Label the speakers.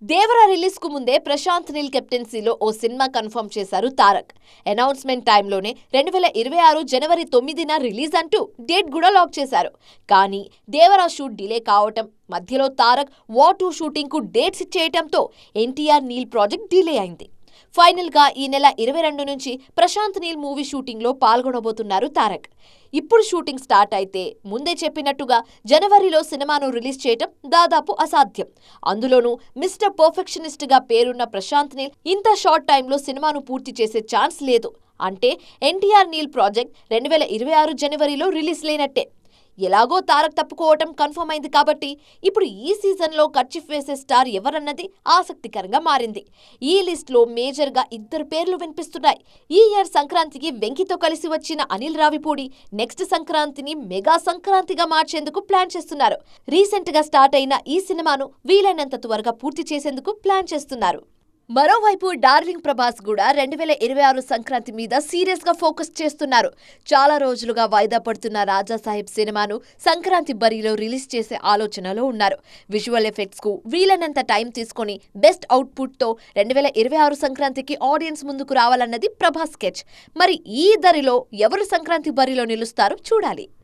Speaker 1: దేవర release కు ముందే ప్రశాంత్ నీల్ కెప్టెన్సీలో ఓ సినిమా కన్ఫర్మ్ చేశారు తారక్. అనౌన్స్మెంట్ టైంలోనే 2026 జనవరి 9న రిలీజ్ అంటూ డేట్ కూడా లాక్ చేశారు. కానీ దేవర షూట్ డిలే కావటం, మధ్యలో తారక్ వార్ 2 షూటింగ్ కు డేట్స్ ఇచ్చేయటంతో ఎన్టీఆర్ నీల్ ప్రాజెక్ట్ డిలే అయింది. ఫైనల్ గా ఈ నెల 22 నుంచి ప్రశాంత్ నీల్ మూవీ షూటింగ్ లో పాల్గొనబోతున్నారు తారక్. ఇప్పుడు షూటింగ్ స్టార్ట్ అయితే ముందే చెప్పినట్టుగా జనవరిలో సినిమాను రిలీజ్ చేయటం దాదాపు అసాధ్యం. అందులోనూ మిస్టర్ పర్ఫెక్షనిస్ట్ గా పేరున్న ప్రశాంత్ నీల్ ఇంత షార్ట్ టైంలో సినిమాను పూర్తి చేసే ఛాన్స్ లేదు. అంటే ఎన్టీఆర్ నీల్ ప్రాజెక్ట్ 2026 జనవరిలో రిలీజ్ లేనట్టే. ఎలాగో తారక్ తప్పుకోవటం కన్ఫర్మ్ అయింది కాబట్టి ఇప్పుడు ఈ సీజన్లో కర్చీఫ్ వేసే స్టార్ ఎవరన్నది ఆసక్తికరంగా మారింది. ఈ లిస్ట్లో మేజర్గా 2 పేర్లు వినిపిస్తున్నాయి. ఈ ఇయర్ సంక్రాంతికి వెంకితో కలిసి వచ్చిన అనిల్ రావిపూడి నెక్స్ట్ సంక్రాంతిని మెగా సంక్రాంతిగా మార్చేందుకు ప్లాన్ చేస్తున్నారు. రీసెంట్గా స్టార్ట్ అయిన ఈ సినిమాను వీలైనంత త్వరగా పూర్తి చేసేందుకు ప్లాన్ చేస్తున్నారు. మరోవైపు డార్లింగ్ ప్రభాస్ కూడా 2026 సంక్రాంతి మీద సీరియస్ గా ఫోకస్ చేస్తున్నారు. చాలా రోజులుగా వాయిదా పడుతున్న రాజా సాహెబ్ సినిమాను సంక్రాంతి బరిలో రిలీజ్ చేసే ఆలోచనలో ఉన్నారు. విజువల్ ఎఫెక్ట్స్ కు వీలైనంత టైం తీసుకొని బెస్ట్ అవుట్పుట్ తో 2026 సంక్రాంతికి ఆడియన్స్ ముందుకు రావాలన్నది ప్రభాస్ స్కెచ్. మరి ఈ ఇద్దరిలో ఎవరు సంక్రాంతి బరిలో నిలుస్తారో చూడాలి.